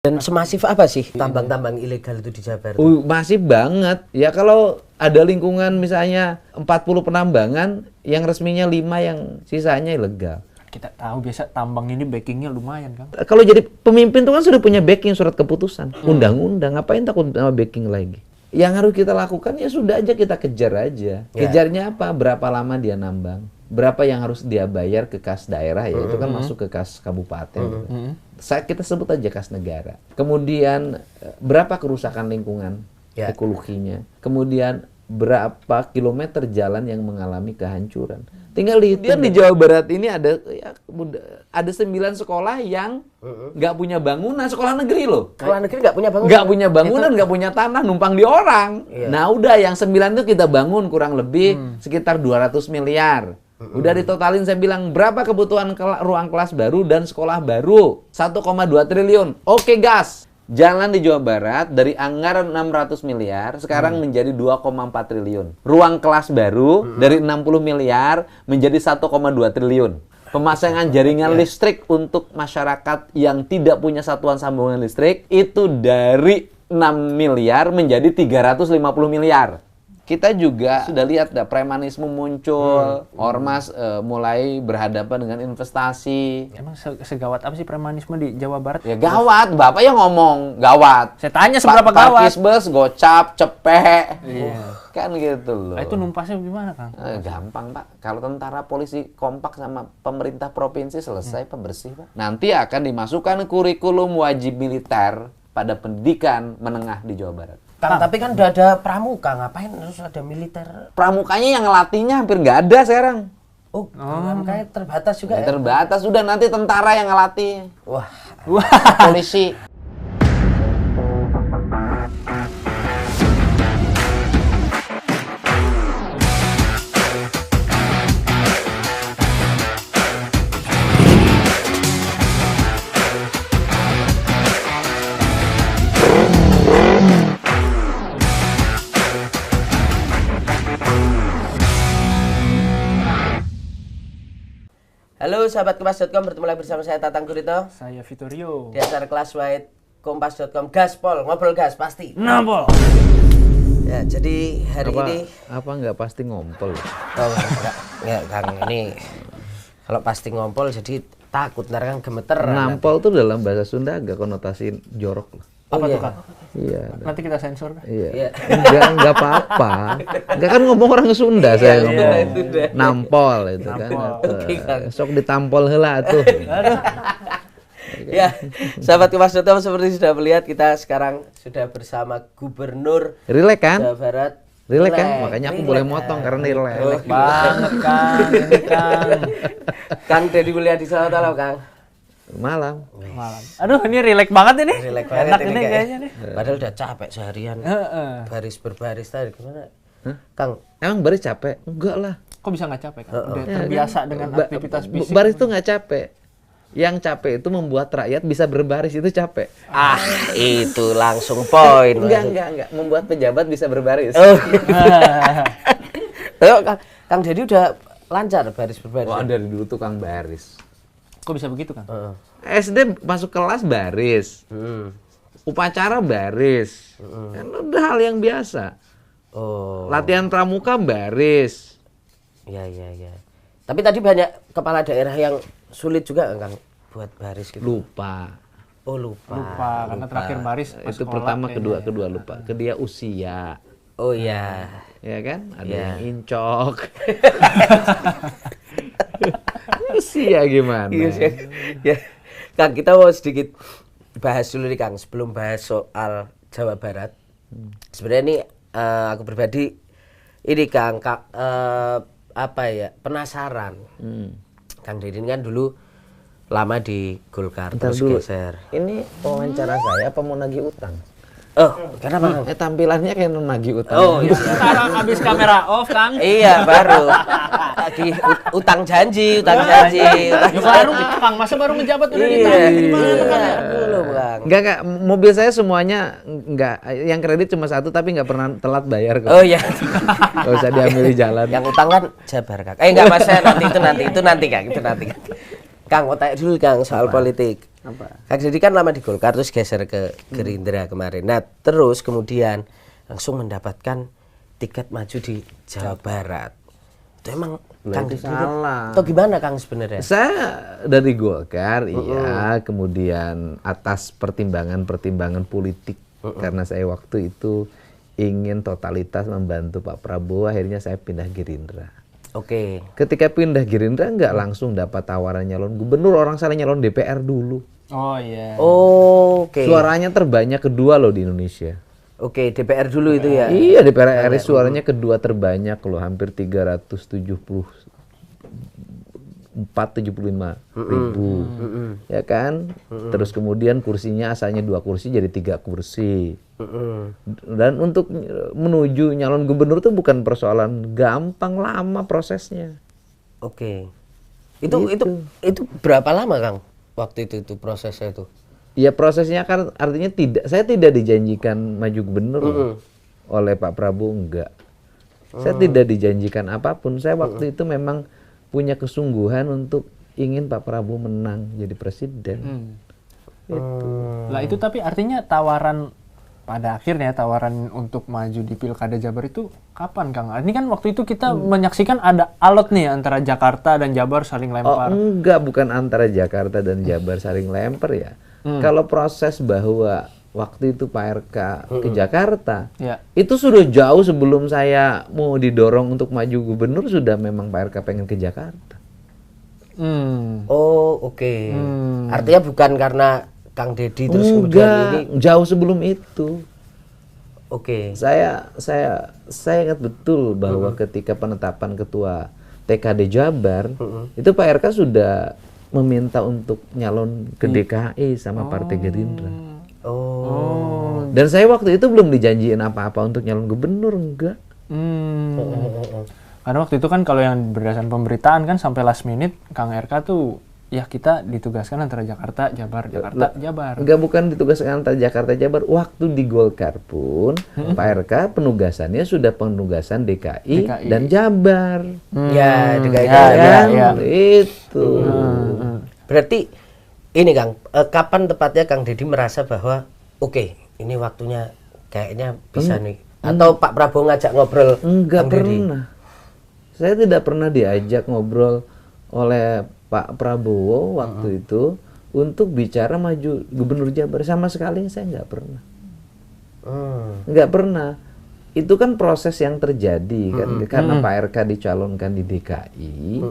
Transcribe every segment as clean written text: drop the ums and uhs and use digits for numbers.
Dan semasif apa sih tambang-tambang ilegal itu di Jabar? Masif banget. Ya kalau ada lingkungan misalnya 40 penambangan, yang resminya 5, yang sisanya ilegal. Kita tahu biasa tambang ini backingnya lumayan kan. Kalau jadi pemimpin itu kan sudah punya backing surat keputusan, undang-undang, ngapain takut sama backing lagi? Yang harus kita lakukan ya sudah aja kita kejar aja. Kejarnya apa? Berapa lama dia nambang? Berapa yang harus dia bayar ke kas daerah ya, itu kan masuk ke kas kabupaten. Kita sebut aja kas negara. Kemudian berapa kerusakan lingkungan, ekologinya. Kemudian berapa kilometer jalan yang mengalami kehancuran. Tinggal dihitung. Di Jawa Barat ini ada 9 sekolah yang nggak punya bangunan, sekolah negeri loh. Sekolah negeri nggak punya bangunan? Nggak punya bangunan, nggak punya tanah, numpang di orang. Nah udah, yang 9 itu kita bangun kurang lebih sekitar 200 miliar. Udah ditotalin, saya bilang berapa kebutuhan ruang kelas baru dan sekolah baru? 1,2 triliun. Oke gas. Jalan di Jawa Barat dari anggaran 600 miliar sekarang menjadi 2,4 triliun. Ruang kelas baru dari 60 miliar menjadi 1,2 triliun. Pemasangan jaringan listrik untuk masyarakat yang tidak punya satuan sambungan listrik itu dari 6 miliar menjadi 350 miliar. Kita juga sudah lihat premanisme muncul, ormas mulai berhadapan dengan investasi. Emang segawat apa sih premanisme di Jawa Barat? Ya gawat, Bapak yang ngomong gawat. Saya tanya seberapa gawat? Parkisbus, gocap, cepek, kan gitu loh. Itu numpasnya gimana, Kang? Gampang, Pak. Kalau tentara polisi kompak sama pemerintah provinsi, selesai pembersih, Pak. Nanti akan dimasukkan kurikulum wajib militer pada pendidikan menengah di Jawa Barat. Kang, tapi kan udah ada pramuka, ngapain harus ada militer? Pramukanya yang ngelatihnya hampir nggak ada sekarang. Makanya terbatas juga ya? Terbatas, sudah nanti tentara yang ngelatih. Wah. Polisi. Halo sahabat Kompas.com, bertemu lagi bersama saya Tatang Gurito. Saya Vittorio. Di acara Kelas White Kompas.com, gaspol, ngobrol gas pasti. Ngobrol. Ya, jadi hari ini apa nggak pasti ngompol? enggak Kang, ini kalau pasti ngompol jadi takut ntar kan gemeteran. Nampol tuh dalam bahasa Sunda agak konotasi jorok loh. Apa tuh, Kang? Iya. Nanti kita sensor kan? Iya. Enggak apa-apa. Enggak kan ngomong orang Sunda saya ngomong. Nampol itu kan. Sok ditampol heula tuh. Ya, sahabat Kompas.com, seperti sudah melihat kita sekarang sudah bersama Gubernur Rilek kan? Jawa Barat. Rilek kan? Makanya aku boleh motong karena rilek. Banget, Kang. Ini, Kang. Kang dari kuliah di sana tahu, Kang? Malam. Aduh, ini rileks banget ini. Rileks banget Enak ini ini kayaknya nih. Padahal udah capek seharian. Baris berbaris tadi gimana? Kang, Emang baris capek? Enggak lah. Kok bisa nggak capek, Kang? Udah terbiasa dengan aktivitas fisik. Baris itu nggak capek. Yang capek itu membuat rakyat bisa berbaris, itu capek. Itu langsung poin. Enggak. Membuat pejabat bisa berbaris. Ayo, Kang Dedi udah lancar baris berbaris. Wah, dari dulu tukang baris. Kok bisa begitu, Kang? SD masuk kelas baris. Upacara baris. Kan udah hal yang biasa. Latihan pramuka baris. Iya. Tapi tadi banyak kepala daerah yang sulit juga, Kang, buat baris gitu. Lupa. Lupa. Karena terakhir baris pas Itu sekolah pertama, kayaknya. kedua lupa. Kedua usia. Oh iya. Ya kan? Ada yang incok. Usia gimana? Ya. Kang, kita mau sedikit bahas dulu nih, Kang, sebelum bahas soal Jawa Barat. Sebenarnya ini aku pribadi ini, Kang, penasaran. Kang Dedi kan dulu lama di Golkar, terus geser. Ini wawancara saya apa mau nagih utang? Kenapa, Kang? Tampilannya kayak nagih utang. Oh iya. Sekarang habis kamera off, Kang. Iya, baru. Lagi utang janji. Ya baru, Kang. Masa baru menjabat udah ditagih gimana, Kang? Dulu, Kang. Enggak, mobil saya semuanya enggak, yang kredit cuma satu tapi nggak pernah telat bayar kok. Oh iya. Nggak usah diambil di jalan. Yang utang kan Jabar, Kang. Enggak, Mas, itu nanti, Kang. Kang, mau tanya dulu, Kang, soal politik. Kang Deddy kan lama di Golkar terus geser ke Gerindra kemarin. Nah, terus kemudian langsung mendapatkan tiket maju di Jawa Barat. Itu emang Kang Deddy salah. atau gimana Kang sebenarnya? Saya dari Golkar, iya, kemudian atas pertimbangan politik, karena saya waktu itu ingin totalitas membantu Pak Prabowo, akhirnya saya pindah Gerindra. Oke. Ketika pindah Gerindra nggak langsung dapat tawaran nyalon gubernur, orang salah nyalon DPR dulu. Oh iya. Oh, oke. Suaranya terbanyak kedua loh di Indonesia. Oke, DPR dulu itu ya. Iya, DPR RI suaranya kedua terbanyak loh, hampir 374-75 ribu, ya kan? Terus kemudian kursinya asalnya 2 kursi jadi 3 kursi. Dan untuk menuju nyalon gubernur itu bukan persoalan gampang, lama prosesnya. Oke. Itu berapa lama Kang? Waktu itu prosesnya itu. Ya prosesnya kan artinya saya tidak dijanjikan maju gubernur oleh Pak Prabowo, enggak. Saya tidak dijanjikan apapun. Saya waktu itu memang punya kesungguhan untuk ingin Pak Prabowo menang jadi presiden. Lah itu tapi artinya pada akhirnya tawaran untuk maju di Pilkada Jabar itu kapan Kang? Ini kan waktu itu kita menyaksikan ada alot nih antara Jakarta dan Jabar saling lempar. Oh enggak, bukan antara Jakarta dan Jabar saling lempar ya. Kalau proses bahwa waktu itu Pak RK ke Jakarta, itu sudah jauh sebelum saya mau didorong untuk maju gubernur, sudah memang Pak RK pengen ke Jakarta. Oh, oke. Artinya bukan karena Kang Deddy terus kemudian ini jauh sebelum itu. Oke. Saya ingat betul bahwa ketika penetapan ketua TKD Jabar, itu Pak RK sudah meminta untuk nyalon ke DKI sama Partai Gerindra. Oh. Dan saya waktu itu belum dijanjiin apa-apa untuk nyalon gubernur, enggak. Karena waktu itu kan kalau yang berdasarkan pemberitaan kan sampai last minute Kang RK tuh ya kita ditugaskan antara Jakarta, Jabar, Jakarta, Jabar. Enggak, bukan ditugaskan antara Jakarta, Jabar. Waktu di Golkar pun Pak RK penugasannya sudah penugasan DKI dan Jabar. Ya, DKI kan? Itu. Berarti ini Kang, kapan tepatnya Kang Deddy merasa bahwa oke, ini waktunya kayaknya bisa nih. Atau Pak Prabowo ngajak ngobrol? Enggak Kang Deddy? pernah. Saya tidak pernah diajak ngobrol oleh Pak Prabowo waktu itu untuk bicara maju gubernur Jabar. Sama sekali saya nggak pernah. Nggak pernah. Itu kan proses yang terjadi kan, karena Pak RK dicalonkan di DKI,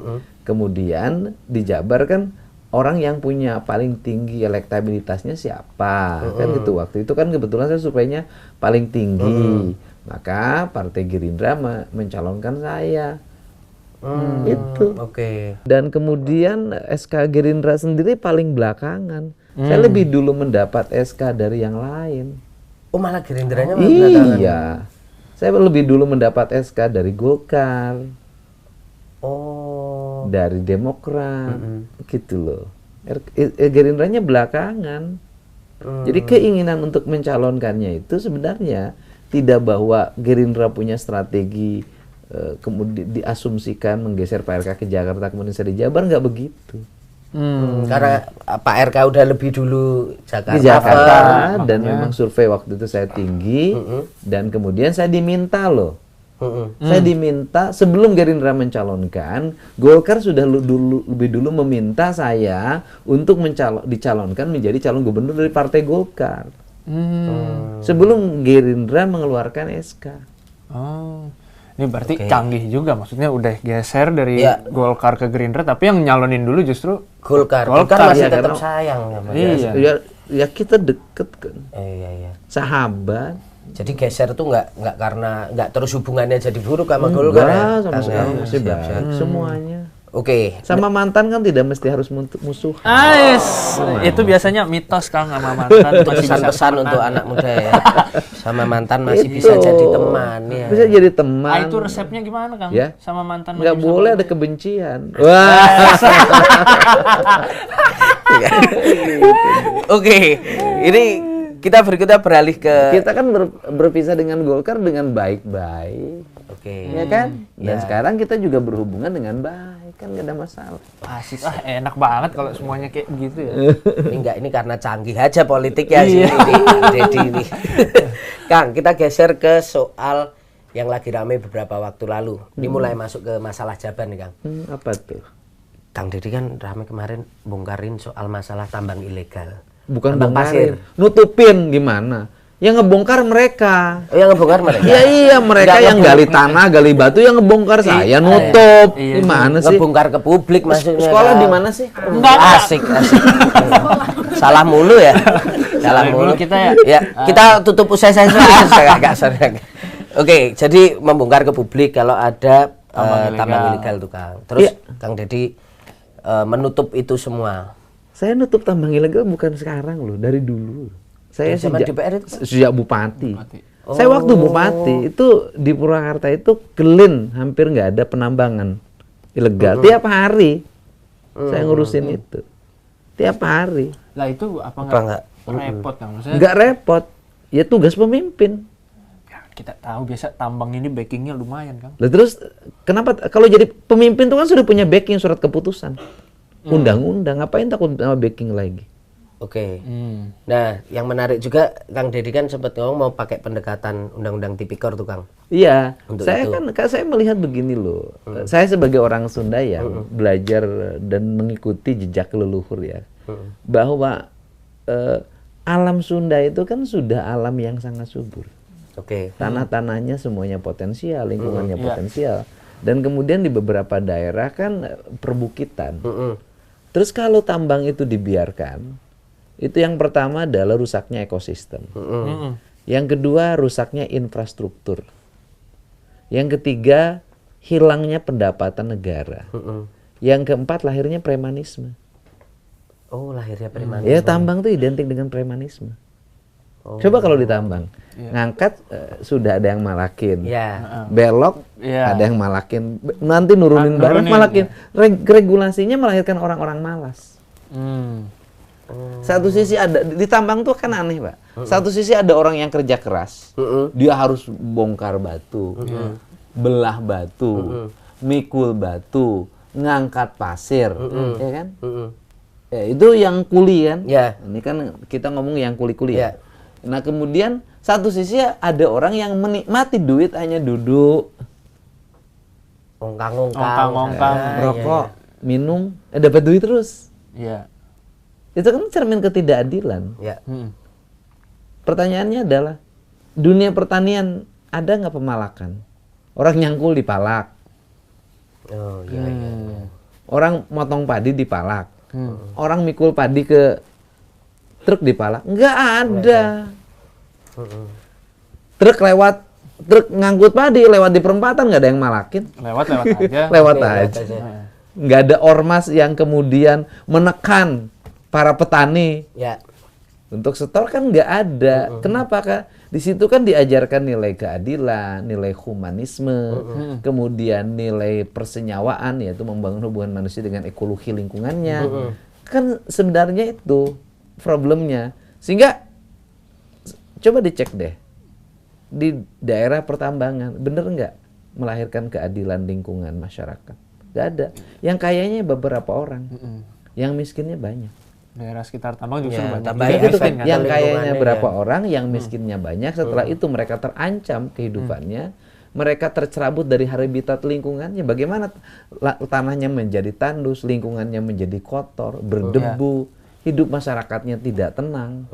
kemudian di Jabar kan orang yang punya paling tinggi elektabilitasnya siapa, kan gitu. Waktu itu kan kebetulan saya surveinya paling tinggi, maka Partai Gerindra mencalonkan saya. Itu. Oke. Dan kemudian SK Gerindra sendiri paling belakangan. Saya lebih dulu mendapat SK dari yang lain. Oh, malah Gerindranya malah belakangan. Iya. Saya lebih dulu mendapat SK dari Golkar. Oh. Dari Demokrat. Gitu loh. Gerindranya belakangan. Jadi keinginan untuk mencalonkannya itu sebenarnya tidak bahwa Gerindra punya strategi kemudian diasumsikan menggeser Pak RK ke Jakarta kemudian saya di Jabar, nggak begitu. Karena Pak RK udah lebih dulu Di Jakarta dan memang survei waktu itu saya tinggi dan kemudian saya diminta loh. Saya diminta sebelum Gerindra mencalonkan, Golkar sudah lebih dulu meminta saya untuk dicalonkan menjadi calon gubernur dari Partai Golkar. Sebelum Gerindra mengeluarkan SK. Oh. Ini berarti canggih juga, maksudnya udah geser dari Golkar ke Gerindra, tapi yang nyalonin dulu justru Golkar masih tetap sayang sama ya kita deket kan. Iya. Sahabat. Jadi geser tuh nggak karena nggak terus hubungannya jadi buruk sama Golkar ya? Sama sekali masih baik semuanya. Oke. Sama mantan kan tidak mesti harus musuh. Itu biasanya mitos Kang, sama mantan masih bisa pesan untuk anak muda ya. Sama mantan masih bisa jadi teman ya. Bisa jadi teman. Itu resepnya gimana Kang? Ya? Sama mantan nggak boleh ada kebencian. Wah. Oke. Ini kita berikutnya beralih ke kita kan berpisah dengan Golkar dengan baik-baik. Oke. Ya kan? Dan Ya. sekarang kita juga berhubungan dengan baik, kan nggak ada masalah. Asik, enak banget kalau semuanya kayak gitu ya. Ini karena canggih aja politik ya sih ini, Dedi ini. Kang, kita geser ke soal yang lagi ramai beberapa waktu lalu. Ini mulai masuk ke masalah Jabar nih, Kang. Apa tuh? Kang Dedi kan ramai kemarin bongkarin soal masalah tambang ilegal. Bukan tambang bongkarin, nutupin gimana? Yang ngebongkar mereka. Oh, yang ngebongkar mereka? Iya, mereka Nggak yang gali tanah, gali batu, yang ngebongkar saya nutup. Iya, Gimana sih? Ngebongkar ke publik maksudnya. Sekolah Kang. di mana sih? Enggak. Asik. Salah mulu ya. Salah mulu kita ya. Ya, kita tutup usai saya enggak sorry. Oke, jadi membongkar ke publik kalau ada tambang ilegal tuh, Kang. Terus Iya. Kang Dedi menutup itu semua. Saya nutup tambang ilegal bukan sekarang loh, dari dulu. Saya Zaman DPR itu, Pak? sejak bupati. Saya waktu bupati itu di Purwakarta itu clean, hampir nggak ada penambangan ilegal. Tiap hari saya ngurusin itu. Tiap hari. Lah itu apa Apa enggak repot Kang? Maksudnya Nggak repot. Ya tugas pemimpin. ya, kita tahu biasa tambang ini backingnya lumayan Kang. Lah terus kenapa kalau jadi pemimpin itu kan sudah punya backing surat keputusan. Undang-undang, ngapain takut sama backing lagi? Oke. Nah, yang menarik juga Kang Dedi kan sempat ngomong mau pakai pendekatan undang-undang tipikor tuh, Kang. Iya, Untuk saya itu. saya melihat begini loh. Saya sebagai orang Sunda yang belajar dan mengikuti jejak leluhur ya, bahwa alam Sunda itu kan sudah alam yang sangat subur. Oke. Tanah-tanahnya semuanya potensial, lingkungannya potensial, dan kemudian di beberapa daerah kan perbukitan. Terus kalau tambang itu dibiarkan, itu yang pertama adalah rusaknya ekosistem. Yang kedua rusaknya infrastruktur. Yang ketiga hilangnya pendapatan negara. Yang keempat lahirnya premanisme. Oh, lahirnya premanisme. Ya tambang itu identik dengan premanisme. Coba kalau ditambang, ngangkat sudah ada yang malakin, Ya. belok Iya. ada yang malakin, nanti nurunin barang malakin. Regulasinya melahirkan orang-orang malas. Satu sisi ada di tambang tuh kan aneh, Pak. Satu sisi ada orang yang kerja keras, dia harus bongkar batu, belah batu, mikul batu, ngangkat pasir, ya kan? Ya, itu yang kuli kan? Ya. Ini kan kita ngomong yang kuli-kuli Ya. ya. Nah kemudian satu sisi ada orang yang menikmati duit hanya duduk, Ongkang-ongkang. Ongkang-ongkang. merokok, minum, dapat duit terus. Iya. Itu kan cermin ketidakadilan. Ya. Pertanyaannya adalah dunia pertanian ada nggak pemalakan? Orang nyangkul dipalak, Oh, iya, iya. orang motong padi dipalak, orang mikul padi ke truk dipalak, nggak ada. Truk ngangkut padi lewat di perempatan nggak ada yang malakin, Lewat aja. lewat Oke, aja. aja. Nggak ada ormas yang kemudian menekan para petani Ya. untuk setor, kan nggak ada. Kenapa, Kak? Di situ kan diajarkan nilai keadilan, nilai humanisme, kemudian nilai persenyawaan, yaitu membangun hubungan manusia dengan ekologi lingkungannya. Kan sebenarnya itu problemnya. Sehingga coba dicek deh di daerah pertambangan, bener nggak melahirkan keadilan lingkungan masyarakat? Nggak ada. Yang kayanya beberapa orang, yang miskinnya banyak. Daerah sekitar tambang justru Ya, banyak. tambah juga ya, Itu miskin kan kan. yang kayaknya lingkungannya, berapa ya. orang, yang miskinnya banyak. Setelah itu mereka terancam kehidupannya, mereka tercerabut dari habitat lingkungannya. Bagaimana tanahnya menjadi tandus, lingkungannya menjadi kotor, berdebu, hidup masyarakatnya tidak tenang.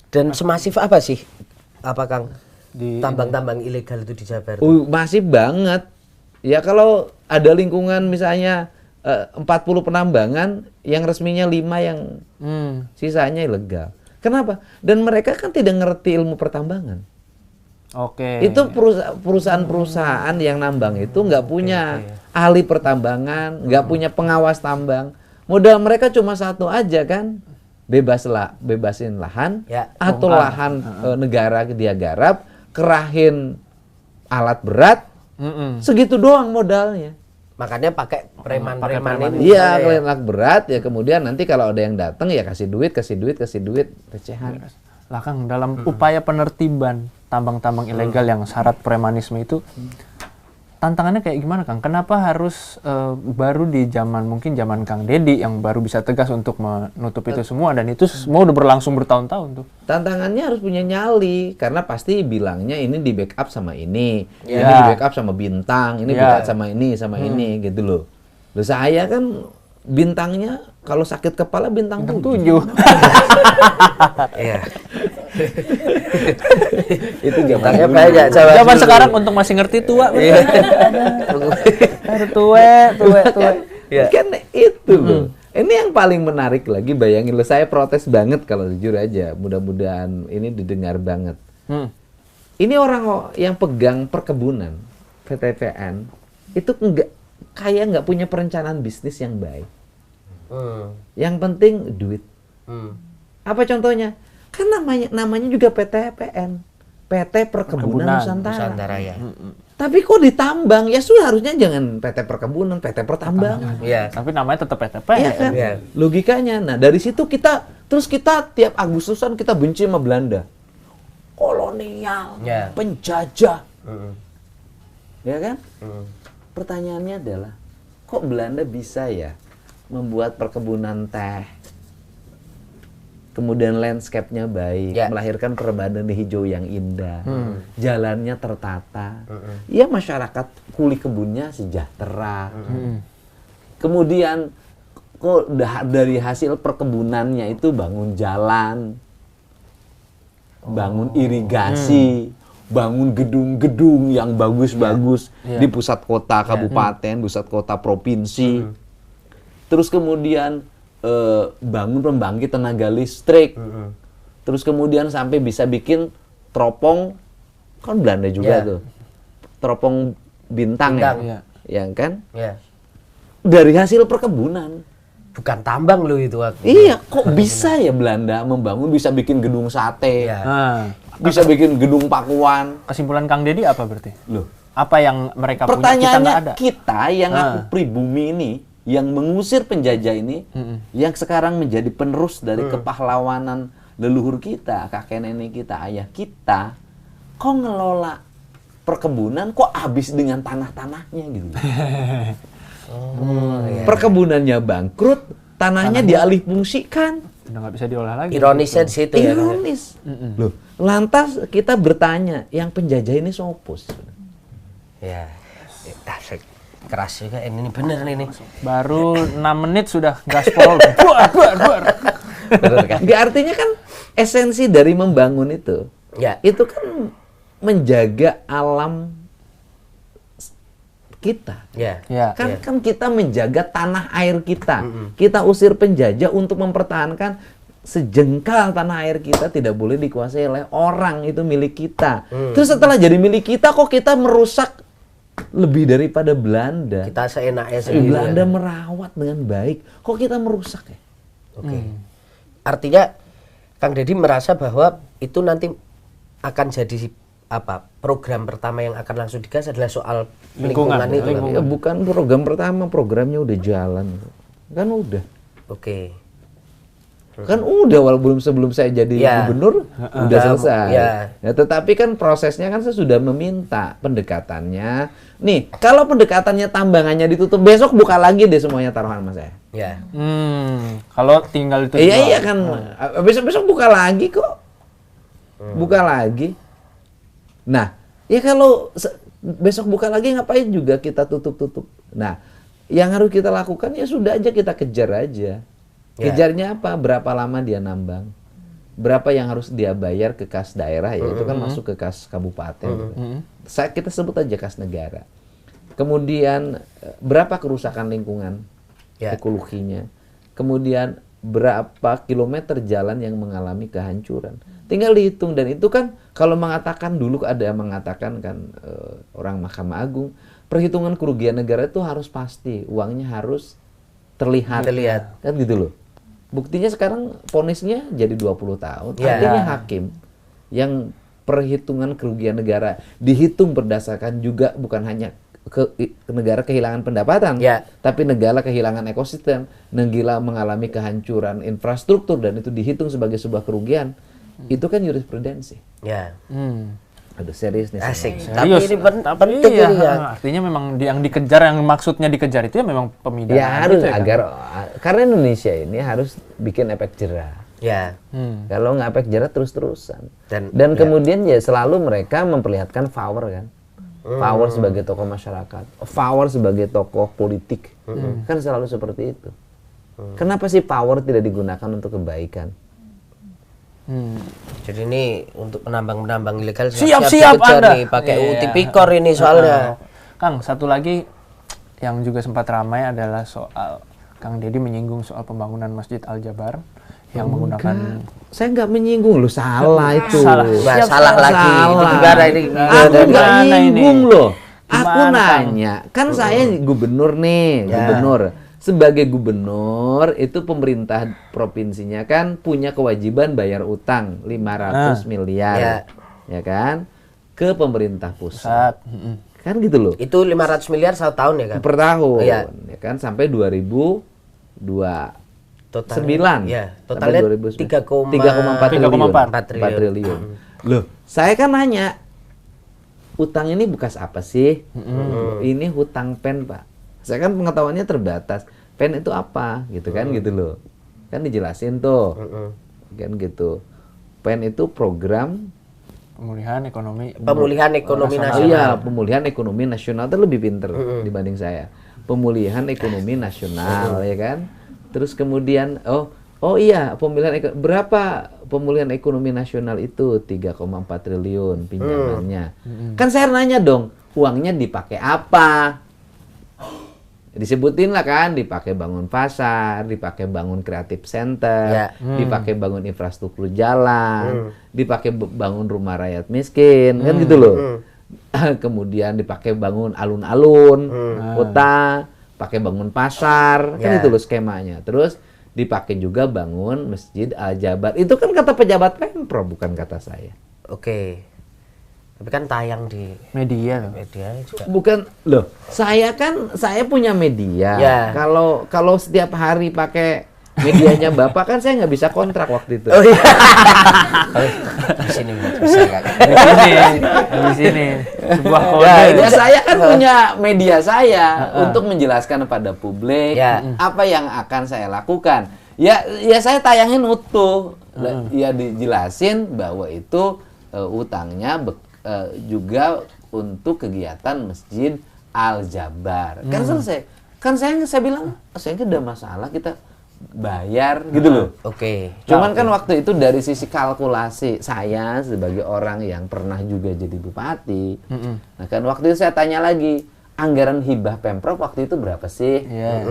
Dan semasif apa sih? Apa, Kang? Di Tambang-tambang ilegal itu di Jabar? Masih banget. Ya kalau ada lingkungan misalnya 40 penambangan, yang resminya 5, yang sisanya ilegal. Kenapa? Dan mereka kan tidak ngerti ilmu pertambangan. Oke. Itu perusahaan-perusahaan yang nambang itu nggak punya ahli pertambangan, nggak punya pengawas tambang. Modal mereka cuma satu aja kan, bebasin lahan, Ya, atau lahan negara dia garap, kerahin alat berat, segitu doang modalnya. Makanya pakai preman-preman ini. Iya, misalnya kalian alat berat ya, kemudian nanti kalau ada yang datang ya kasih duit, recehan. Lah Kang, dalam upaya penertiban tambang-tambang ilegal yang syarat premanisme itu, tantangannya kayak gimana Kang? Kenapa harus baru di mungkin zaman Kang Deddy yang baru bisa tegas untuk menutup itu semua, dan itu semua udah berlangsung bertahun-tahun tuh. Tantangannya harus punya nyali, karena pasti bilangnya ini di backup sama ini di backup sama bintang, ini backup sama ini gitu loh. Loh saya kan bintangnya kalau sakit kepala bintang 7. Iya. Itu Bintangnya banyak Jawa Zaman dulu. sekarang untuk masih ngerti tua. Aduh, tua. Iya. Kan itu loh. Ini yang paling menarik lagi, bayangin loh, saya protes banget kalau jujur aja. Mudah-mudahan ini didengar banget. Ini orang yang pegang perkebunan, PTPN, itu nggak punya perencanaan bisnis yang baik. Yang penting duit. Apa contohnya? Kan namanya juga PTPN, PT Perkebunan Nusantara. Ya. Tapi kok ditambang? Ya sudah, harusnya jangan PT Perkebunan, PT Pertambangan. Iya. Tapi namanya tetap PTP. Iya kan? Iya. Logikanya. Nah, dari situ kita tiap Agustusan kita benci sama Belanda. Kolonial, Iya. penjajah. Ya kan? Pertanyaannya adalah, kok Belanda bisa ya membuat perkebunan teh, kemudian landscape-nya baik, melahirkan perebanan hijau yang indah, jalannya tertata, ya masyarakat kuli kebunnya sejahtera. Kemudian kok dari hasil perkebunannya itu bangun jalan, bangun irigasi, bangun gedung-gedung yang bagus-bagus di pusat kota kabupaten, pusat kota provinsi. Terus kemudian bangun pembangkit tenaga listrik. Terus kemudian sampai bisa bikin teropong, kan Belanda juga tuh. Teropong bintang. Ya. Yang kan? Iya. Dari hasil perkebunan. Bukan tambang loh itu waktu. Iya, kok bisa ya Belanda membangun, bisa bikin gedung sate, bisa bikin gedung pakuan. Kesimpulan Kang Deddy apa berarti? Loh, Apa yang mereka punya kita nggak pertanyaannya ada? kita yang ngaku pribumi ini, yang mengusir penjajah ini, yang sekarang menjadi penerus dari kepahlawanan leluhur kita, kakek nenek kita, ayah kita, kok ngelola perkebunan kok habis dengan tanah-tanahnya gitu. Perkebunannya bangkrut, tanahnya dialihfungsikan. Udah nggak bisa diolah lagi. Ironisnya di situ ya. Ironis. Loh, lantas kita bertanya, yang penjajah ini sopus. Ya. Asik. Keras juga ini bener nih. Baru 6 menit sudah gaspol. Buar. Bener kan? Nggak, artinya kan esensi dari membangun itu, itu kan menjaga alam kita. Kan kita menjaga tanah air kita. Kita usir penjajah untuk mempertahankan sejengkal tanah air kita tidak boleh dikuasai oleh orang, itu milik kita. Terus setelah jadi milik kita, kok kita merusak lebih daripada Belanda? Kita seenaknya sendiri. Belanda merawat dengan baik, kok kita merusak ya? Oke. Artinya Kang Deddy merasa bahwa itu nanti akan jadi program pertama yang akan langsung digas adalah soal lingkungan itu. Ya, bukan program pertama, programnya udah jalan. Kan udah. Oke. Kan udah, walaupun sebelum saya jadi gubernur udah selesai. Ya, tetapi kan prosesnya kan saya sudah meminta pendekatannya. Nih, kalau pendekatannya tambangannya ditutup, besok buka lagi deh semuanya taruhan sama saya. Kalau tinggal itu. Iya kan. Besok buka lagi kok. Buka lagi. Nah, ya kalau besok buka lagi ngapain juga kita tutup-tutup. Nah, yang harus kita lakukan ya sudah aja kita kejar aja. Kejarnya apa? Berapa lama dia nambang? Berapa yang harus dia bayar ke kas daerah, ya itu kan masuk ke kas kabupaten. Kita sebut aja kas negara. Kemudian berapa kerusakan lingkungan, ekologinya. Kemudian berapa kilometer jalan yang mengalami kehancuran. Tinggal dihitung, dan itu kan kalau mengatakan, dulu ada yang mengatakan kan orang Mahkamah Agung, perhitungan kerugian negara itu harus pasti, uangnya harus terlihat. Kan gitu loh. Buktinya sekarang vonisnya jadi 20 tahun. Artinya hakim yang perhitungan kerugian negara dihitung berdasarkan juga bukan hanya negara kehilangan pendapatan, tapi negara kehilangan ekosistem, negara mengalami kehancuran infrastruktur, dan itu dihitung sebagai sebuah kerugian. Itu kan jurisprudensi. Aduh serius nih. Asik. Serius. Tapi ini Tapi penting iya, ini ya. artinya memang yang dikejar, yang maksudnya dikejar itu ya memang pemindahan. Ya harus gitu ya, kan? agar karena Indonesia ini harus bikin efek jerah. Ya. Kalau nggak efek jerah terus-terusan. Dan- Dan kemudian ya selalu mereka memperlihatkan power kan. Power sebagai tokoh masyarakat, power sebagai tokoh politik. Kan selalu seperti itu. Kenapa sih power tidak digunakan untuk kebaikan? Jadi ini untuk penambang-penambang ilegal Siap dikejar Anda. nih, pakai Iya. UTP-Kor ini soalnya. Kang, satu lagi yang juga sempat ramai adalah soal Kang Deddy menyinggung soal pembangunan Masjid Al-Jabar yang menggunakan Saya nggak menyinggung loh, salah itu. Salah. Wah, Siap, salah lagi. Ini Salah. gimana ini? Aku nggak Gimana ini? nyinggung loh. Aku Gimana, Kang? nanya, kan saya gubernur nih, Ya. gubernur. Sebagai gubernur itu pemerintah provinsinya kan punya kewajiban bayar utang 500 miliar, ya kan, ke pemerintah pusat. saat Kan gitu loh. Itu 500 miliar satu tahun ya kan? Per tahun, Iya. ya kan, sampai 2029. Totalnya, ya, Sampai totalnya 2009. 3,4 3,4 triliun. Loh, saya kan nanya, utang ini bekas apa sih? Ini hutang pen, Pak. Saya kan pengetahuannya terbatas. Pen itu apa? Gitu kan, gitu loh. Kan dijelasin tuh. Kan gitu. Pen itu program pemulihan ekonomi Pemulihan ekonomi Oh nasional. iya, pemulihan ekonomi nasional itu lebih pinter dibanding saya. Pemulihan ekonomi nasional, ya kan? Terus kemudian, oh iya, berapa pemulihan ekonomi nasional itu? 3,4 triliun pinjamannya. Kan saya nanya dong, uangnya dipakai apa? Disebutin lah kan, dipakai bangun pasar, dipakai bangun kreatif center, Ya. dipakai bangun infrastruktur jalan, dipakai bangun rumah rakyat miskin, kan gitu loh. Kemudian dipakai bangun alun-alun, kota, pakai bangun pasar, kan Ya. itu loh skemanya. Terus dipakai juga bangun Masjid Al-Jabar. Itu kan kata pejabat Pemprov, bukan kata saya. Oke. Tapi kan tayang di media loh. media juga. Bukan loh, saya punya media. Ya. Kalau setiap hari pakai medianya Bapak kan saya nggak bisa kontrak waktu itu. Oh iya. Di sini bisa kan? Di sini sebuah kode. Ya saya kan punya media saya untuk menjelaskan kepada publik Ya. apa yang akan saya lakukan. Ya saya tayangin utuh. Ya dijelasin bahwa itu utangnya juga untuk kegiatan Masjid Al-Jabar. Kan selesai. Kan saya bilang, saya nggak ada masalah kita bayar gitu loh. Oke. Cuman kan waktu itu dari sisi kalkulasi saya sebagai orang yang pernah juga jadi bupati. Nah kan waktu itu saya tanya lagi, anggaran hibah Pemprov waktu itu berapa sih? Iya.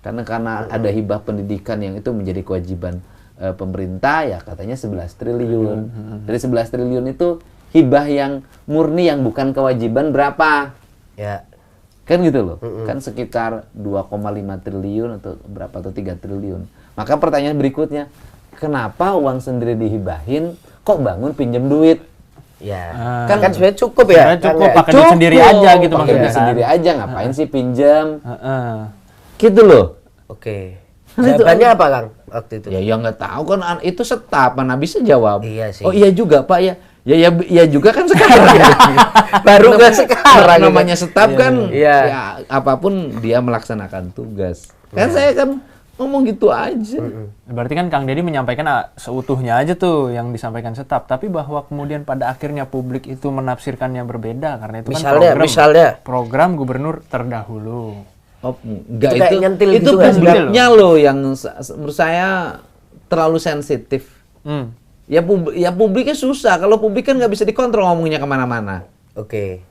Karena ada hibah pendidikan yang itu menjadi kewajiban pemerintah, ya katanya 11 triliun. Dari 11 triliun itu hibah yang murni yang bukan kewajiban berapa? Ya. Kan gitu loh. Kan sekitar 2,5 triliun atau berapa atau 3 triliun. Maka pertanyaan berikutnya, kenapa uang sendiri dihibahin kok bangun pinjam duit? Ya. Kan- Kan sebenarnya cukup ya. Sebenarnya cukup, Kan, pakai duit sendiri aja gitu pakai maksudnya duit kan. sendiri aja, ngapain sih pinjam? Heeh. Gitu loh. Oke. Jawabannya apa Kang waktu itu? Ya nggak tahu kan itu setap, mana bisa jawab. Iya sih. Oh iya juga Pak ya. Ya juga kan sekarang. Baru nggak sekarang. Namanya setap kan. Iya. Ya apapun dia melaksanakan tugas. Kan saya kan ngomong gitu aja. Berarti kan Kang Deddy menyampaikan seutuhnya aja tuh yang disampaikan Setap, tapi bahwa kemudian pada akhirnya publik itu menafsirkannya berbeda karena itu Misalnya. program gubernur terdahulu. Oh, enggak Itu kayak nyentil itu gitu nggak sih? publiknya loh yang menurut saya terlalu sensitif. Hmm. Ya publiknya susah. Kalau publik kan nggak bisa dikontrol ngomongnya kemana-mana. Oke.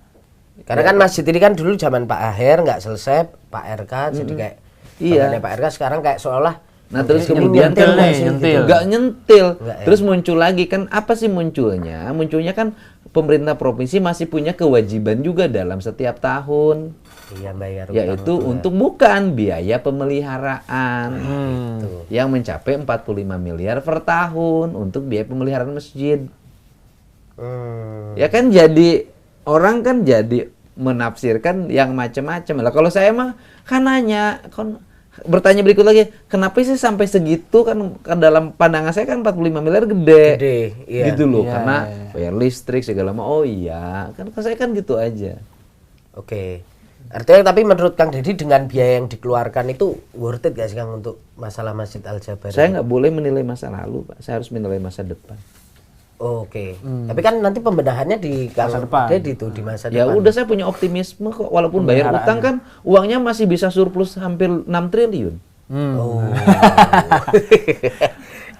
Karena kan masjid ini kan dulu zaman Pak Aher nggak selesai, Pak RK jadi kayak Iya. bangunnya Pak RK sekarang kayak seolah Nah terus ini kemudian nyentil kan nggak sih? nyentil. nggak nyentil. Nggak, ya. Terus muncul lagi kan apa sih munculnya? Munculnya kan pemerintah provinsi masih punya kewajiban juga dalam setiap tahun, Iya bayar. yaitu untuk bukan biaya pemeliharaan yang mencapai 45 miliar per tahun untuk biaya pemeliharaan masjid. Ya kan jadi orang kan jadi menafsirkan yang macam-macam. Lah kalau saya mah kan nanya, bertanya berikut lagi, kenapa sih sampai segitu? Kan dalam pandangan saya kan 45 miliar gede. Iya. Gitu loh, Iya, karena iya. bayar listrik segala macam. Oh iya, kan saya kan gitu aja. Oke. Artinya tapi menurut Kang Deddy dengan biaya yang dikeluarkan itu worth it gak sih Kang untuk masalah Masjid Al-Jabar? Saya nggak boleh menilai masa lalu, Pak. Saya harus menilai masa depan. Oke. Tapi kan nanti pembenahannya di Kang Masa depan. Deddy itu di masa Ya depan. udah, saya punya optimisme kok. Walaupun bayar utang kan uangnya masih bisa surplus hampir 6 triliun. Oh.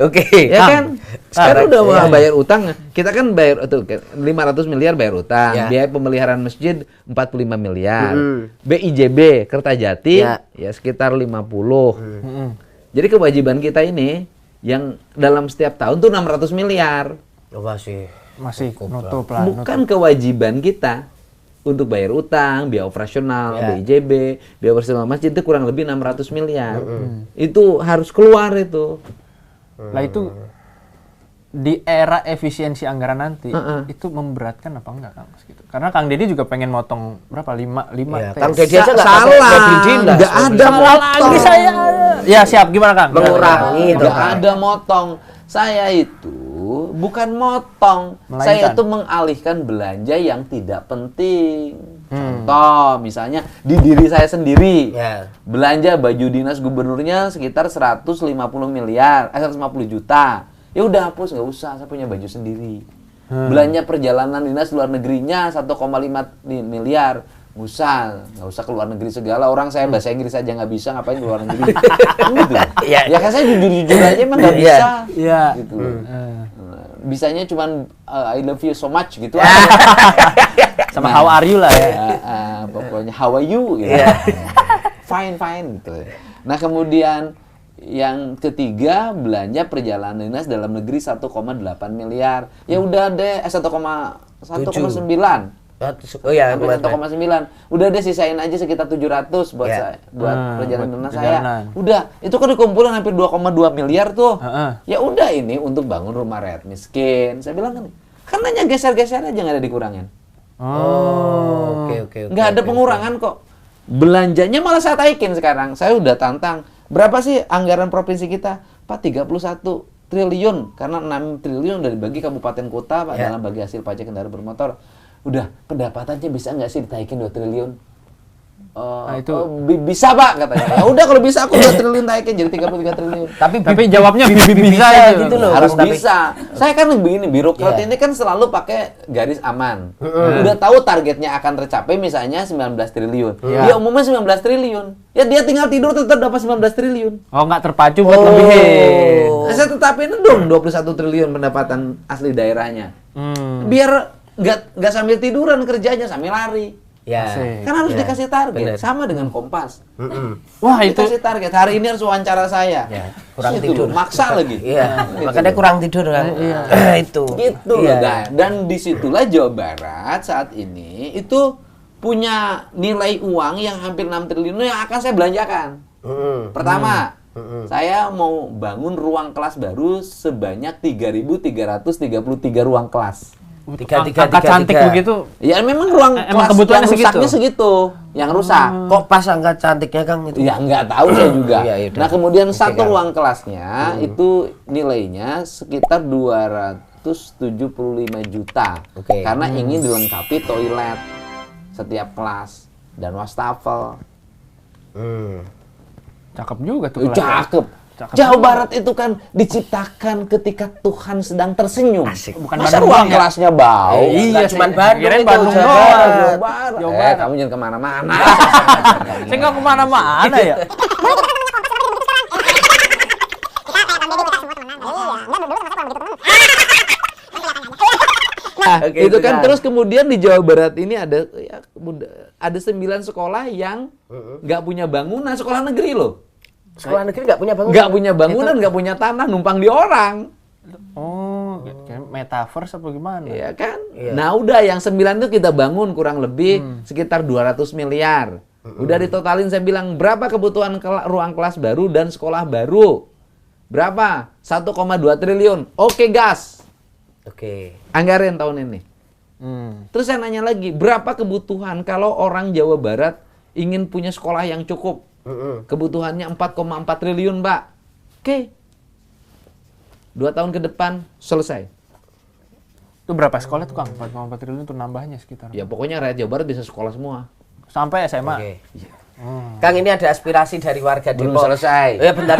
Oke. Ya kan? Sekarang udah Iya. bayar utang. Kita kan bayar tuh 500 miliar bayar utang. Ya. Biaya pemeliharaan masjid 45 miliar. BIJB Kertajati ya sekitar 50. Jadi kewajiban kita ini yang dalam setiap tahun tuh 600 miliar. Oh, masih. Masih nutup lah. Bukan kewajiban kita untuk bayar utang, biaya operasional, BIJB, biaya operasional masjid itu kurang lebih 600 miliar. Itu harus keluar itu. Lah itu di era efisiensi anggaran nanti itu memberatkan apa enggak Kang? Gitu. Karena Kang Deddy juga pengen motong berapa 5 Ya, T. Kang Deddy aja nggak Salah, pakai mobil dinas. nggak ada motong. Lagi saya. Ya siap, gimana Kang? Mengurangi itu. Nggak ada motong. Saya itu bukan motong. Melainkan. Saya itu mengalihkan belanja yang tidak penting. Contoh, misalnya di diri saya sendiri. Ya. Belanja baju dinas gubernurnya sekitar 150 miliar, 150 juta. Ya udah hapus, nggak usah, saya punya baju sendiri. Belanja perjalanan dinas luar negerinya 1,5 miliar. Nggak usah ke luar negeri segala. Orang saya bahasa Inggris aja nggak bisa, ngapain ke luar negeri. Kan gitu. Ya kan saya jujur-jujur aja emang nggak bisa. Iya. Gitu. Bisanya cuman I love you so much gitu. Sama how are you lah ya. Pokoknya how are you gitu. Fine gitu. Nah, kemudian yang ketiga, belanja perjalanan dinas dalam negeri 1,8 miliar. Ya udah deh 1,9. Oh ya, 1,9. Udah deh sisain aja sekitar 700 buat saya, buat perjalanan buat dinas perjalanan. saya. Udah, itu kan dikumpulin hampir 2,2 miliar tuh. Heeh. Ya udah, ini untuk bangun rumah rakyat miskin. Saya bilang kan hanya geser-geser aja, nggak ada dikurangin. Oh, oke. Nggak ada pengurangan kok. Belanjanya malah saya taikin sekarang. Saya udah tantang. Berapa sih anggaran provinsi kita? Pak, 31 triliun. Karena 6 triliun udah dibagi kabupaten kota, Pak, dalam bagi hasil pajak kendaraan bermotor. Udah, pendapatannya bisa nggak sih ditaikin 2 triliun? Bisa, Pak, katanya. Ya udah, kalau bisa aku 2 triliun taikin jadi 33 triliun. Tapi jawabnya bisa aja gitu loh. Harus Tapi- bisa. Saya kan begini, birokrat ini kan selalu pakai garis aman. Udah tahu targetnya akan tercapai misalnya 19 triliun. Dia umumnya 19 triliun. Ya dia tinggal tidur tetap dapat 19 triliun. Oh, nggak terpacu buat lebihin. Nah, saya tetapin dong 21 triliun pendapatan asli daerahnya. Biar nggak sambil tiduran kerjanya, sambil lari. Ya. Asik. Kan harus dikasih target. Bener. Sama dengan Kompas. Wah, itu Dikasih target. Hari ini harus wawancara saya. Ya, kurang Itu tidur. loh, maksa lagi. Iya, Gitu. makanya kurang tidur kan. Itu. Gitu Iya. loh. Dan disitulah Jawa Barat saat ini itu punya nilai uang yang hampir 6 triliun yang akan saya belanjakan. Pertama, saya mau bangun ruang kelas baru sebanyak 3.333 ruang kelas. angka cantik begitu. Ya memang ruang Emang kelas kebutuhannya yang rusaknya segitu? segitu, yang rusak. Kok pas angka cantiknya Kang itu? Ya nggak tahu saya juga. Iya, iya, Nah, kemudian oke, satu Kang. ruang kelasnya itu nilainya sekitar 275 juta. Oke. Karena ingin dilengkapi toilet setiap kelas dan wastafel. Cakep juga tuh. kelas. Cakep. Cakep Jawa juga. Barat itu kan diciptakan ketika Tuhan sedang tersenyum. Asik. Bukan Masa Bandung ruang ya? kelasnya bau? Iya, cuman sih. Bandung Kirain itu, Bandung Jawa doang. Barat. Jawa Barat. Jawa Barat. Kamu jangan kemana-mana. Saya nggak kemana-mana ya. Nah, Oke, itu itu kan kan. terus kemudian di Jawa Barat ini ada ada 9 sekolah yang nggak punya bangunan, sekolah negeri loh. Sekolah negeri nggak punya bangunan. Nggak punya bangunan, nggak punya tanah, numpang di orang. Oh, kayak metaverse apa gimana? Iya kan? Iya. Nah, udah yang 9 itu kita bangun kurang lebih sekitar 200 miliar. Udah ditotalin, saya bilang berapa kebutuhan ruang kelas baru dan sekolah baru? Berapa? 1,2 triliun. Oke, gas. Oke. Anggarin tahun ini. Terus saya nanya lagi, berapa kebutuhan kalau orang Jawa Barat ingin punya sekolah yang cukup? Kebutuhannya 4,4 triliun, Pak. Oke. 2 tahun ke depan selesai. Itu berapa sekolah tuh Kang? 4,4 triliun itu nambahnya sekitar. Ya pokoknya rakyat Jawa Barat bisa sekolah semua. Sampai SMA. Oke. Kang, ini ada aspirasi dari warga Belum Depok. selesai. Ya bentar.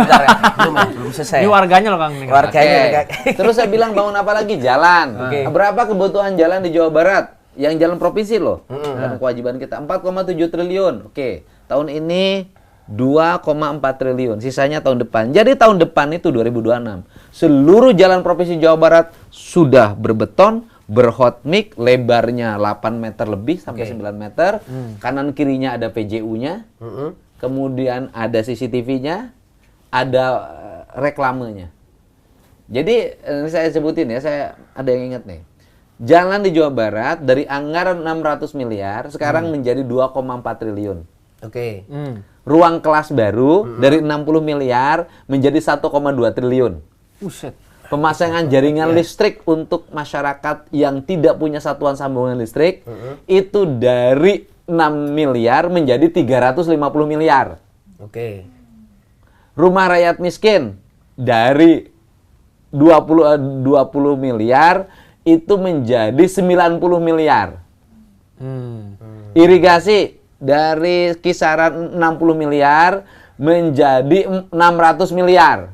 belum selesai. Ini warganya loh Kang. Ini, Kang. Warganya Oke. nih, Kang. Terus saya bilang bangun apa lagi? Jalan. Oke. Berapa kebutuhan jalan di Jawa Barat? Yang jalan provinsi loh. Dan kewajiban kita 4,7 triliun. Oke. Tahun ini 2,4 triliun. Sisanya tahun depan. Jadi tahun depan itu 2026. Seluruh jalan provinsi Jawa Barat sudah berbeton, berhot mix, lebarnya 8 meter lebih sampai 9 meter. Kanan kirinya ada PJU-nya. Kemudian ada CCTV-nya, ada reklamenya. Jadi ini saya sebutin ya, saya ada yang ingat nih. Jalan di Jawa Barat dari anggaran 600 miliar sekarang menjadi 2,4 triliun. Oke. Ruang kelas baru dari 60 miliar menjadi 1,2 triliun. Buset. Pemasangan jaringan listrik untuk masyarakat yang tidak punya satuan sambungan listrik itu dari 6 miliar menjadi 350 miliar. Oke. Rumah rakyat miskin dari 20 miliar itu menjadi 90 miliar. Irigasi dari kisaran 60 miliar menjadi 600 miliar.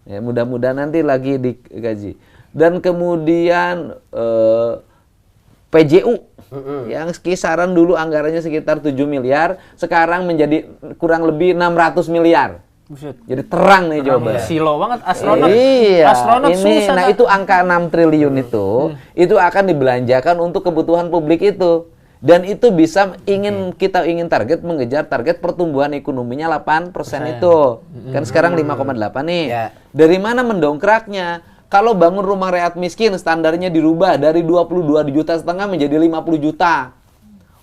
Ya, mudah-mudahan nanti lagi dikaji. Dan kemudian PJU yang kisaran dulu anggarannya sekitar 7 miliar, sekarang menjadi kurang lebih 600 miliar. Buset. Jadi terang nih Jawa Barat. Silo banget astronot. Iya. Astronot ini, susah. nah itu angka 6 triliun itu akan dibelanjakan untuk kebutuhan publik itu. Dan itu bisa kita ingin mengejar target pertumbuhan ekonominya 8% itu. Kan sekarang 5,8 nih. Ya. Dari mana mendongkraknya? Kalau bangun rumah rakyat miskin standarnya dirubah dari 22,5 juta menjadi 50 juta.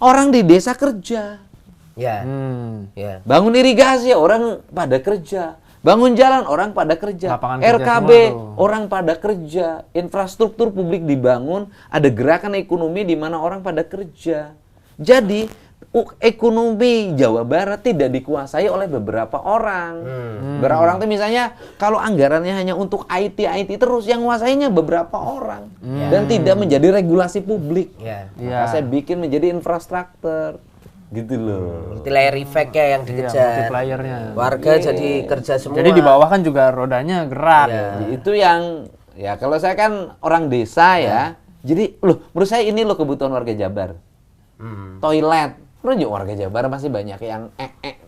Orang di desa kerja. Ya. Ya. Bangun irigasi orang pada kerja. Bangun jalan orang pada kerja. Lapangan kerja RKB semua tuh. orang pada kerja. Infrastruktur publik dibangun, ada gerakan ekonomi di mana orang pada kerja. Jadi ekonomi Jawa Barat tidak dikuasai oleh beberapa orang. Beberapa orang itu misalnya kalau anggarannya hanya untuk IT terus yang nguasainya beberapa orang dan tidak menjadi regulasi publik. Ya. Maka saya bikin menjadi infrastruktur. Gitu loh. Multilayer effect-nya yang dikejar. Multiplayernya. Warga jadi kerja semua. Jadi di bawah kan juga rodanya gerak. Ya. Itu yang ya kalau saya kan orang desa ya. Jadi menurut saya ini loh kebutuhan warga Jabar. Toilet. Menurut warga Jabar masih banyak yang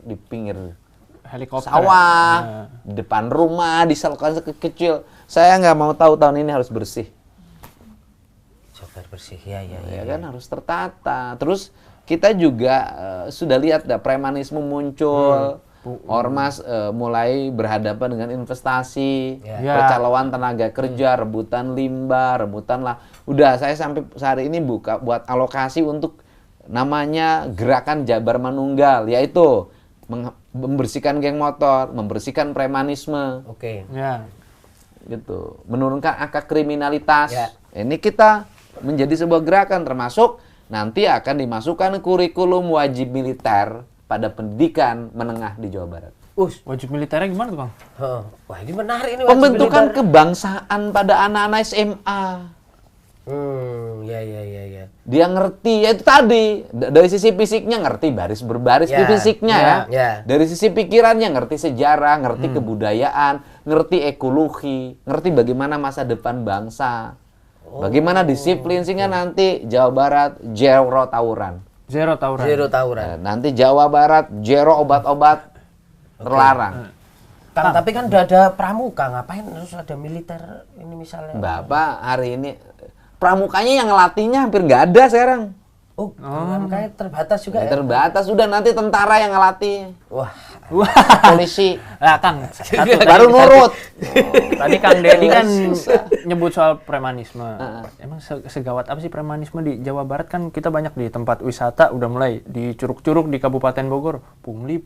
di pinggir Helikopter. sawah, di depan rumah, di selokan kecil. Saya nggak mau tahu tahun ini harus bersih. Jabar bersih. Ya. Ya kan harus tertata. Terus kita juga sudah lihat premanisme muncul. Ormas mulai berhadapan dengan investasi, percaloan tenaga kerja, rebutan limbah, rebutan lah. Udah saya sampai sehari ini buka buat alokasi untuk namanya gerakan Jabar Manunggal, yaitu membersihkan geng motor, membersihkan premanisme. Oke. Ya. Gitu. Menurunkan angka kriminalitas. Ya. Ini kita menjadi sebuah gerakan termasuk nanti akan dimasukkan kurikulum wajib militer pada pendidikan menengah di Jawa Barat. Wajib militernya gimana tuh Bang? Wah, ini menarik ini wajib Pembentukan militer. kebangsaan pada anak-anak SMA. Ya. Dia ngerti, ya itu tadi. Dari sisi fisiknya ngerti baris berbaris Ya, fisiknya ya. Dari sisi pikirannya ngerti sejarah, ngerti kebudayaan, ngerti ekologi, ngerti bagaimana masa depan bangsa. Bagaimana disiplin sehingga nanti Jawa Barat zero tawuran. Zero tawuran. Nanti Jawa Barat zero obat-obat terlarang. Kang, tapi kan udah ada pramuka, ngapain terus ada militer ini misalnya? Bapak hari ini pramukanya yang ngelatihnya hampir nggak ada sekarang. Makanya terbatas juga ya. Terbatas sudah nanti tentara yang ngelatih. Wah. Polisi. Nah, Kang, satu Baru nurut. Tadi Kang Denny kan nyebut soal premanisme. Emang segawat apa sih premanisme di Jawa Barat? Kan kita banyak di tempat wisata udah mulai di Curug-Curug di Kabupaten Bogor. Pungli.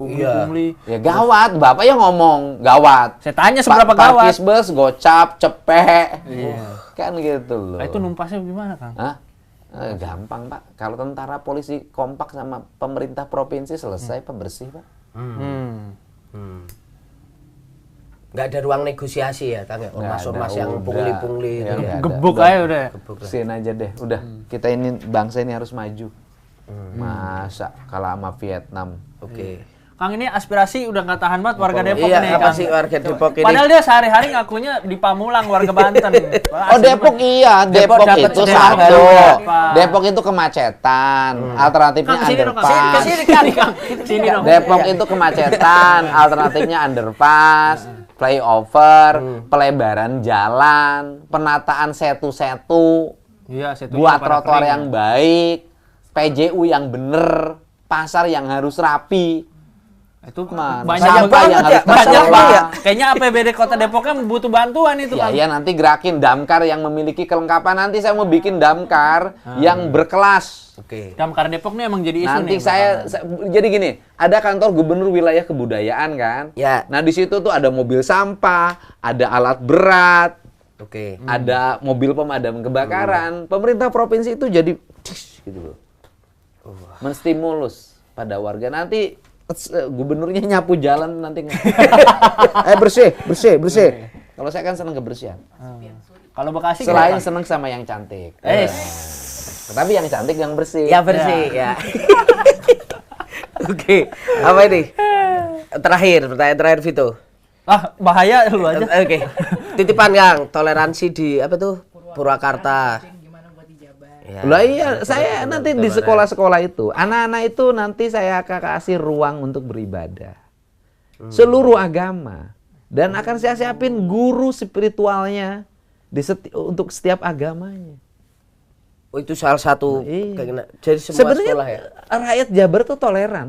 Ya gawat, Bapak yang ngomong gawat. Saya tanya seberapa gawat? Parkis bus, gocap, cepek. Kan gitu loh. Nah, itu numpasnya gimana, Kang? Hah? Gampang, Pak. Kalau tentara polisi kompak sama pemerintah provinsi selesai pembersih, Pak. Nggak ada ruang negosiasi ya, Kang? Ormas-ormas yang pungli-pungli itu ya. Gebuk aja udah. Sin aja deh, udah. Kita ini bangsa ini harus maju. Masa kalah sama Vietnam. Oke. Kang ini aspirasi udah nggak tahan banget warga Depok Iya, nih, apa Kang. sih warga Depok ini? Padahal dia sehari-hari ngakunya di Pamulang, warga Banten. Oh Depok iya, Depok dapat itu sejarah satu. baru. Depok itu kemacetan, alternatifnya Kang, kesini dong, Kang. underpass. Kesini, Kang. Sini dong. Depok itu kemacetan, alternatifnya underpass, flyover, pelebaran jalan, penataan setu-setu, Iya, saya buat trotoar yang baik, PJU yang bener, pasar yang harus rapi. itu Man, banyak sampah yang harus banyak terkelola. banget. Kayaknya APBD Kota Depoknya butuh bantuan itu, Ya, Kang. ya nanti gerakin damkar yang memiliki kelengkapan. Nanti saya mau bikin damkar yang berkelas. Oke. Damkar Depok nih emang jadi isu Nanti nih. jadi gini, ada kantor gubernur wilayah kebudayaan kan? Ya. Nah di situ tuh ada mobil sampah, ada alat berat, Oke. ada mobil pemadam kebakaran. Pemerintah provinsi itu jadi gitu loh, menstimulus pada warga. Nanti gubernurnya nyapu jalan nanti. bersih. Kalau saya kan seneng kebersihan. Kalau Bekasi Selain gimana? seneng sama yang cantik. Eh, Tapi yang cantik yang bersih. Ya bersih ya. Oke. Apa ini? Pertanyaan terakhir Vito. bahaya lu aja. Oke. Titipan Kang, toleransi di apa tuh? Purwakarta. Ya. Lah iya, saya nanti di sekolah-sekolah itu, anak-anak itu nanti saya akan kasih ruang untuk beribadah. Seluruh agama. Dan akan saya siapin guru spiritualnya untuk setiap agamanya. Oh, itu salah satu Iya. keinginan. Jadi semua Sebenarnya sekolah ya. rakyat Jabar tuh toleran.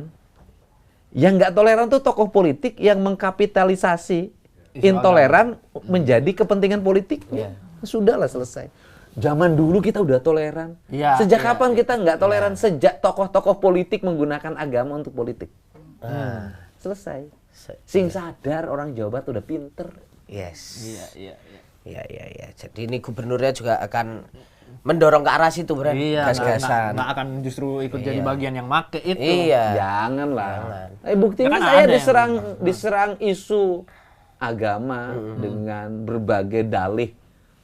Yang nggak toleran tuh tokoh politik yang mengkapitalisasi intoleran menjadi kepentingan politiknya. Sudahlah selesai. Zaman dulu kita udah toleran. Iya, Sejak iya, kapan kita nggak toleran? Sejak tokoh-tokoh politik menggunakan agama untuk politik. Selesai. Sing sadar orang Jawa Barat udah pinter. Yes. Iya. Iya. Jadi ini gubernurnya juga akan mendorong ke arah situ, Bro. Iya, Gas-gasan. nggak akan justru ikut jadi bagian yang make itu. Iya. Janganlah. Buktinya Ya kan saya ada diserang isu agama dengan berbagai dalih.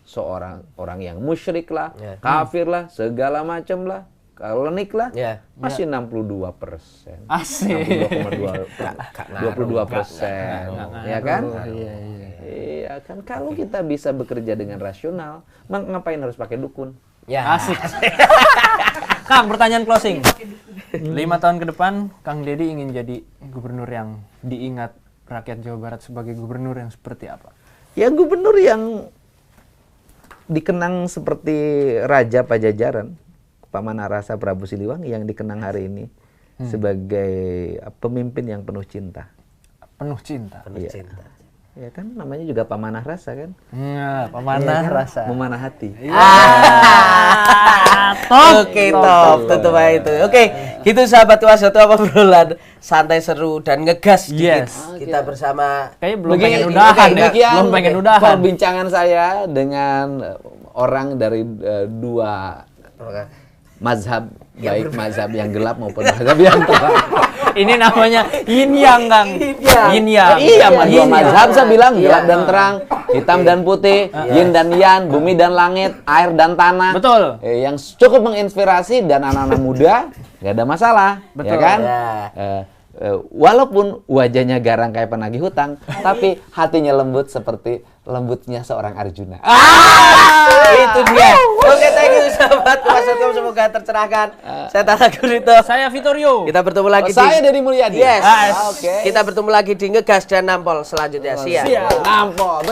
Seorang orang yang musyrik lah, kafir lah, segala macam lah, klenik lah, Ya. masih 62%. Asik. 22%, ya kan? Iya kan. Kalau kita bisa bekerja dengan rasional, ngapain harus pakai dukun? Ya. Asik. Kang, pertanyaan closing. 5 tahun ke depan, Kang Deddy ingin jadi gubernur yang diingat rakyat Jawa Barat sebagai gubernur yang seperti apa? Ya gubernur yang dikenang seperti Raja Pajajaran, Pamanarasa Prabu Siliwangi yang dikenang hari ini sebagai pemimpin yang penuh cinta. Penuh cinta. Penuh cinta. Ya kan namanya juga Pamanah Rasa kan? Nah, pemanah rasa. Memanah hati. Oke, top. Tutup aja itu. Oke, gitu sahabat Wasatu apa obrolan santai seru dan ngegas dikit. Yes. Kita bersama Kayaknya belum pengen udahan ya. Belum pengen udahan. Perbincangan saya dengan orang dari dua mazhab, baik mazhab yang gelap maupun mazhab yang terang. Ini namanya yin yang, Kang. Yin yang. Iya, dua mazhab saya bilang gelap dan terang, hitam dan putih, yin dan yang, bumi dan langit, air dan tanah. Betul. Yang cukup menginspirasi dan anak-anak muda nggak ada masalah, ya Betul. kan? Ya. Walaupun wajahnya garang kayak penagih hutang, tapi hatinya lembut seperti lembutnya seorang Arjuna. Itu dia. Oke, thank you sahabat Wasatu, semoga tercerahkan. Saya Tata Gurito. Saya Vitorio. Kita bertemu lagi Saya Deddy Mulyadi. Yes. Oke. Kita bertemu lagi di Ngegas dan Nampol selanjutnya. Siap. Nampol,